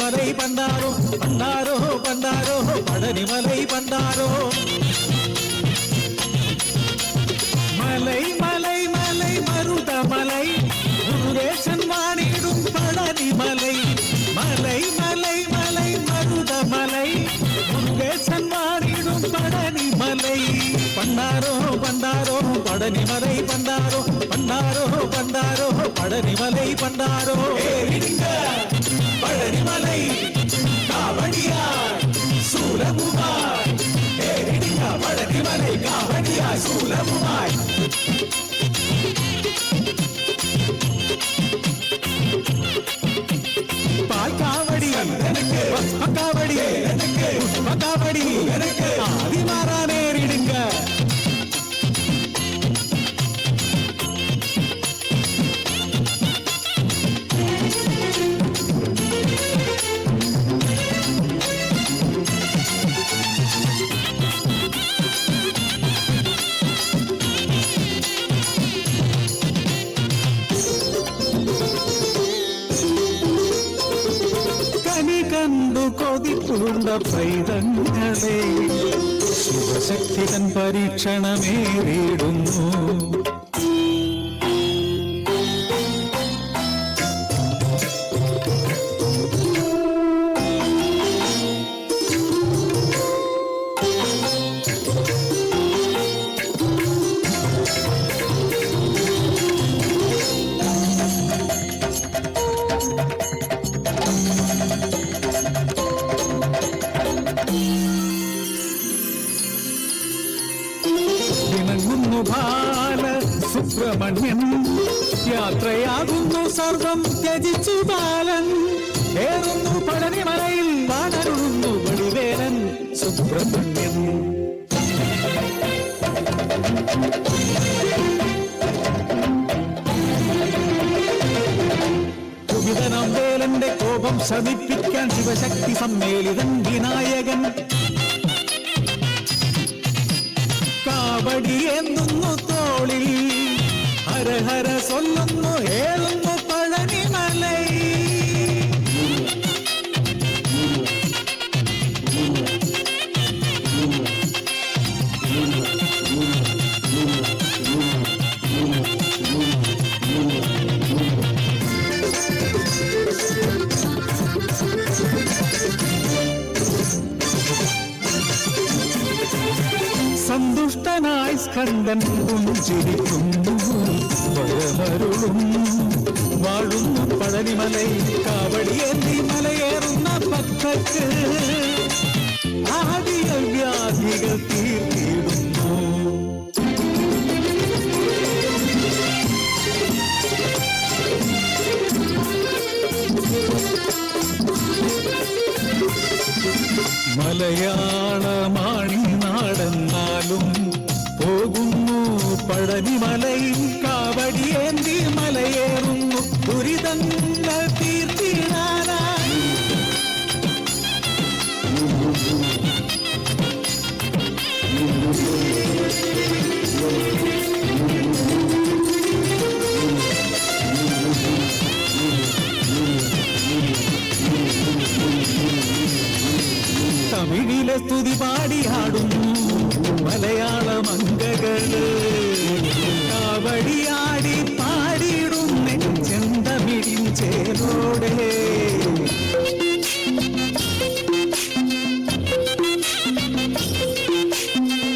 பழனிமலை பண்டாரோ பண்டாரோ பண்டாரோ பழனிமலை பண்டாரோ மலை மலை மலை மருதமலை முருகேசன் வாணிடும் பழனிமலை மலை மலை மலை மருதமலை முருகேசன் வாணிடும் பழனிமலை பண்டாரோ பண்டாரோ பழனிமலை பண்டாரோ பண்டாரோ பண்டாரோ பழனிமலை பண்டாரோ பழனிமலை காவடியார் சூலமுமாய் பழனிமலை காவடியார் சூலமுமாய் பால் காவடி காவடி காவடி ஆதிமாரா நேரிடுங்க കൊതിപ്പൂണ്ട പൈതങ്ങളെ ശിവശക്തി തൻ പരീക്ഷണമേറിടുന്നു സുബ്രഹ്മണ്യൻ യാത്രയാകുന്നു സർവം ത്യജിച്ചു ബാലൻ ഏറുന്നു പഴനിമലയിൽ വാണരുളുന്നു വടിവേലൻ സുബ്രഹ്മണ്യൻ കുപിതനാം വേലന്റെ കോപം ശമിപ്പിക്കാൻ ശിവശക്തി സമ്മേളിതൻ വിനായകൻ കാവടിയേന്തുന്നു തോളിൽ ഹരഹര ചൊല്ലുന്നു ഏറുന്നു പഴനിമലൈ സന്തുഷ്ടനായി സ്കന്ദൻ പുഞ്ചിരിക്കുന്നു വരമരുളും വാഴുന്നു പഴനിമലൈ കാവടിയേന്തി മലയേറുന്ന ഭക്തർക്ക് ആദിയ വ്യാധികൾ തീർത്തിടുന്നു മലയാളമാണി നാടെന്നാലും പോകുന്നു പഴനിമലൈ കാവടിയേന്തി മലയേറുന്നു ദുരിതങ്ങൾ തീർത്തിടാനായി തമിഴിലെ സ്തുതി പാടിയാടുന്നു മലയാള മംഗകള് കാവടിയാടി പാടിയിടും ചെന്തമിഴിൻ ചേരോടെ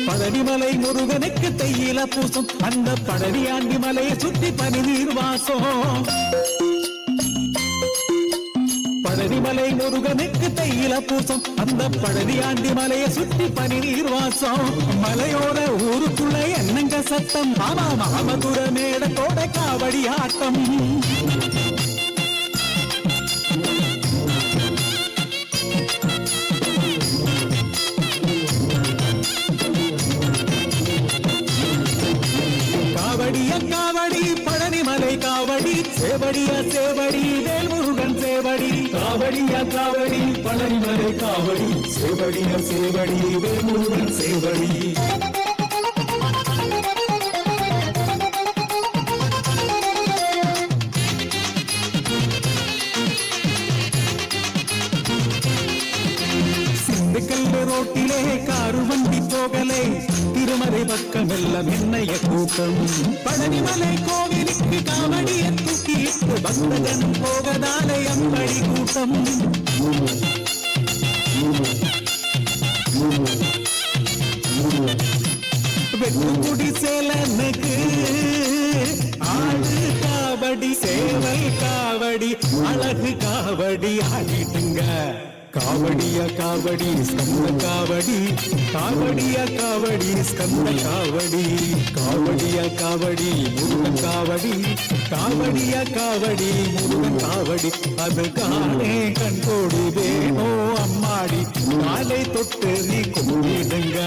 பழனிமலை முருகனுக்கு தையில பூசம் அந்த பழனியாண்டி மலையை சுற்றி பனிநீர் வாசம் பழனிமலை முருகனுக்கு தையில பூசம் அந்த பழனியாண்டி மலையை சுற்றி பனிநீர் வாசம் மலையோட ஊருக்குள்ள என்னங்க சத்தம் மாமா மாமதுர மேடத்தோட காவடி ஆட்டம் காவடிய காவடி பழனிமலை காவடி சேவடிய சேவடி வேல்முருகன் சேவடி காவடிய காவடி பழனிமலை காவடி சேவடிய சேவடி வேல்முருகன் சேவடி திண்டுக்கல் ரோட்டிலே காரு வண்டி போகலே திருமலை பக்கம் எல்லாம் என்னைய கூட்டம் பழனிமலை கோவிலுக்கு காவடிய தூக்கிட்டு பக்தஜனம் போகதாலே அம்படி கூட்டம் வெட்டுக்குடி சேலனுக்கு ஆடு காவடி சேவல் காவடி அழகு காவடி ஆடிட்டுங்க காவடியா காவடி ஸ்கந்த காவடி காவடியா காவடி ஸ்கந்த காவடி காவடியா காவடி முருகன் காவடி காவடியா காவடி முருகன் காவடி அது காணே கண்கோடி வேணோ அம்மாடி காலை தொட்டு நீ கும்பிடுங்க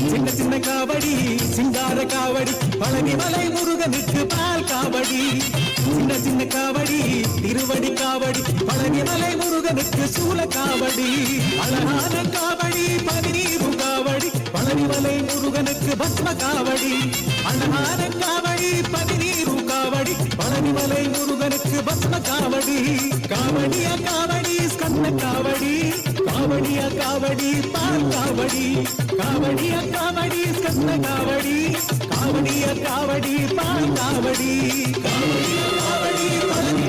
சின்ன சின்ன காவடி சிங்கார காவடி பழனிமலை முருகனுக்கு பால் காவடி சின்ன சின்ன காவடி திருவடி காவடி பழனிமலை முருகனுக்கு சூல காவடி அழகான காவடி பதினீரு காவடி பழனிமலை முருகனுக்கு பத்ம காவடி அழகான காவடி பதினீரு காவடி பழனிமலை முருகனுக்கு பத்ம காவடி காவடியா காவடி ஸ்கந்த காவடி காவடியா காவடி பால் காவடி காவடியா காவடி ஸ்கந்த காவடி காவடியா காவடி பால் காவடி காவடியா காவடி